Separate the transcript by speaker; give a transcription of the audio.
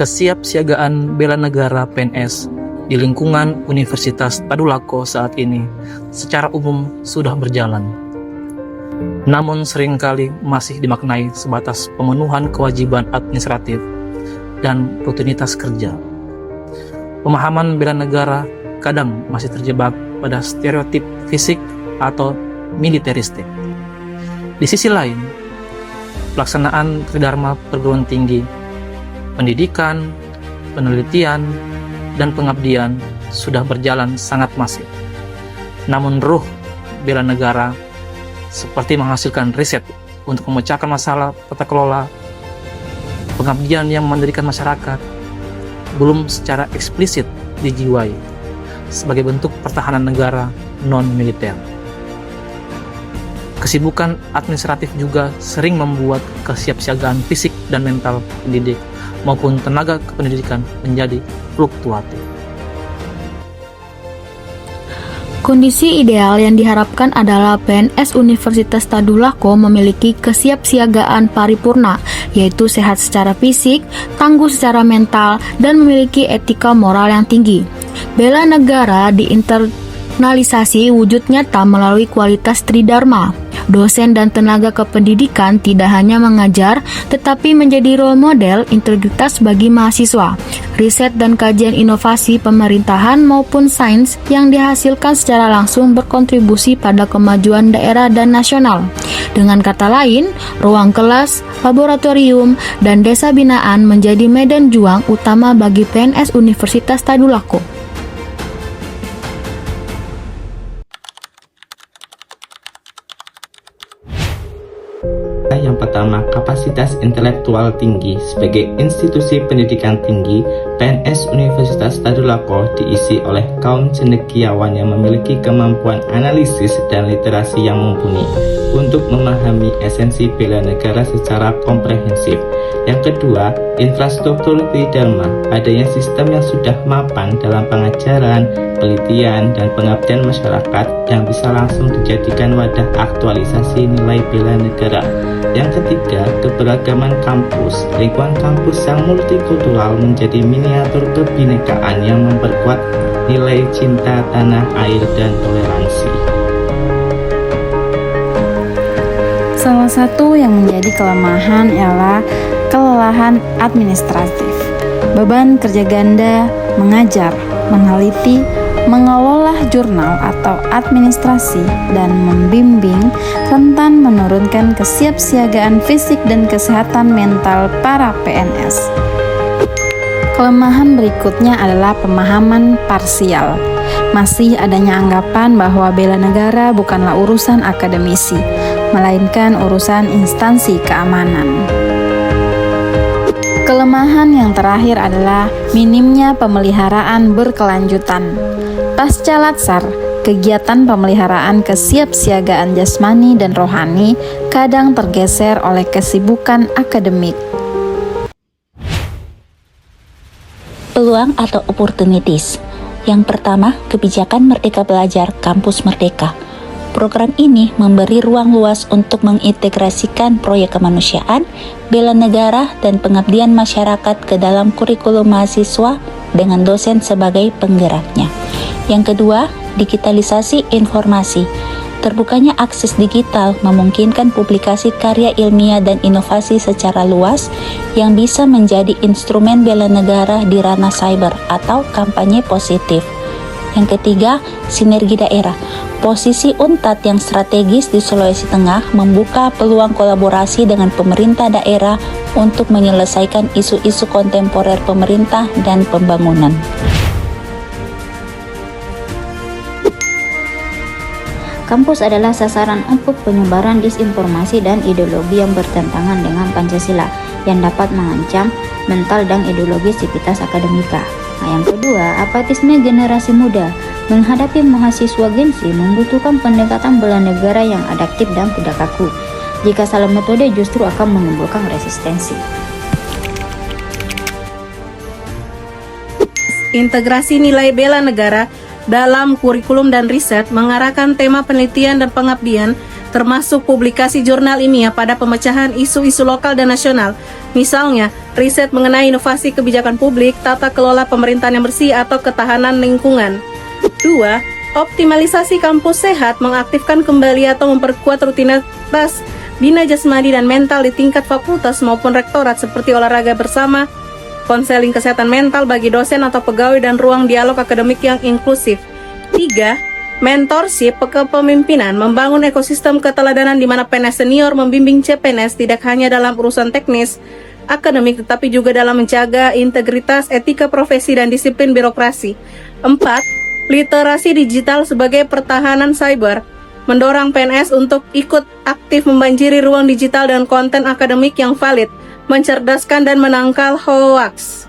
Speaker 1: Kesiapsiagaan bela negara PNS di lingkungan Universitas Tadulako saat ini secara umum sudah berjalan. Namun seringkali masih dimaknai sebatas pemenuhan kewajiban administratif dan rutinitas kerja. Pemahaman bela negara kadang masih terjebak pada stereotip fisik atau militeristik. Di sisi lain, pelaksanaan tridharma perguruan tinggi, pendidikan, penelitian, dan pengabdian sudah berjalan sangat masif. Namun ruh bela negara seperti menghasilkan riset untuk memecahkan masalah tata kelola, pengabdian yang mendirikan masyarakat, belum secara eksplisit dijiwai sebagai bentuk pertahanan negara non-militer. Kesibukan administratif juga sering membuat kesiapsiagaan fisik dan mental pendidik maupun tenaga kependidikan menjadi fluktuatif.
Speaker 2: Kondisi ideal yang diharapkan adalah PNS Universitas Tadulako memiliki kesiapsiagaan paripurna, yaitu sehat secara fisik, tangguh secara mental, dan memiliki etika moral yang tinggi. Bela negara diinternalisasi wujud nyata melalui kualitas tridharma. Dosen dan tenaga kependidikan tidak hanya mengajar, tetapi menjadi role model integritas bagi mahasiswa. Riset dan kajian inovasi pemerintahan maupun sains yang dihasilkan secara langsung berkontribusi pada kemajuan daerah dan nasional. Dengan kata lain, ruang kelas, laboratorium, dan desa binaan menjadi medan juang utama bagi PNS Universitas Tadulako.
Speaker 3: Yang pertama, kapasitas intelektual tinggi. Sebagai institusi pendidikan tinggi, PNS Universitas Tadulako diisi oleh kaum cendekiawan yang memiliki kemampuan analisis dan literasi yang mumpuni untuk memahami esensi bela negara secara komprehensif. Yang kedua, infrastruktur tridharma. Adanya sistem yang sudah mapan dalam pengajaran, penelitian, dan pengabdian masyarakat yang bisa langsung dijadikan wadah aktualisasi nilai bela negara. Yang ketiga, keberagaman kampus. Lingkungan kampus yang multikultural menjadi miniatur kebinekaan yang memperkuat nilai cinta tanah air dan toleransi.
Speaker 4: Salah satu yang menjadi kelemahan ialah kelelahan administratif. Beban kerja ganda, mengajar, meneliti, mengelola jurnal atau administrasi, dan membimbing rentan menurunkan kesiapsiagaan fisik dan kesehatan mental para PNS. Kelemahan berikutnya adalah pemahaman parsial. Masih adanya anggapan bahwa bela negara bukanlah urusan akademisi, melainkan urusan instansi keamanan. Kelemahan yang terakhir adalah minimnya pemeliharaan berkelanjutan. Pasca Latsar, kegiatan pemeliharaan kesiapsiagaan jasmani dan rohani kadang tergeser oleh kesibukan akademik.
Speaker 5: Peluang atau opportunities. Yang pertama, kebijakan Merdeka Belajar Kampus Merdeka. Program ini memberi ruang luas untuk mengintegrasikan proyek kemanusiaan, bela negara, dan pengabdian masyarakat ke dalam kurikulum mahasiswa dengan dosen sebagai penggeraknya. Yang kedua, digitalisasi informasi. Terbukanya akses digital memungkinkan publikasi karya ilmiah dan inovasi secara luas yang bisa menjadi instrumen bela negara di ranah cyber atau kampanye positif. Yang ketiga, sinergi daerah. Posisi UNTAD yang strategis di Sulawesi Tengah membuka peluang kolaborasi dengan pemerintah daerah untuk menyelesaikan isu-isu kontemporer pemerintah dan pembangunan.
Speaker 6: Kampus adalah sasaran empuk penyebaran disinformasi dan ideologi yang bertentangan dengan Pancasila yang dapat mengancam mental dan ideologi sivitas akademika. Yang kedua, apatisme generasi muda. Menghadapi mahasiswa Gen Z membutuhkan pendekatan bela negara yang adaptif dan tidak kaku. Jika salah metode justru akan menimbulkan resistensi.
Speaker 7: Integrasi nilai bela negara dalam kurikulum dan riset, mengarahkan tema penelitian dan pengabdian, termasuk publikasi jurnal ilmiah pada pemecahan isu-isu lokal dan nasional. Misalnya, riset mengenai inovasi kebijakan publik, tata kelola pemerintahan yang bersih, atau ketahanan lingkungan. 2. Optimalisasi kampus sehat, mengaktifkan kembali atau memperkuat rutinitas bina jasmani dan mental di tingkat fakultas maupun rektorat seperti olahraga bersama, konseling kesehatan mental bagi dosen atau pegawai, dan ruang dialog akademik yang inklusif. 3. Mentorship kepemimpinan, membangun ekosistem keteladanan di mana PNS senior membimbing CPNS tidak hanya dalam urusan teknis, akademik, tetapi juga dalam menjaga integritas, etika profesi, dan disiplin birokrasi. 4. Literasi digital sebagai pertahanan cyber, mendorong PNS untuk ikut aktif membanjiri ruang digital dan konten akademik yang valid, mencerdaskan dan menangkal hoaks.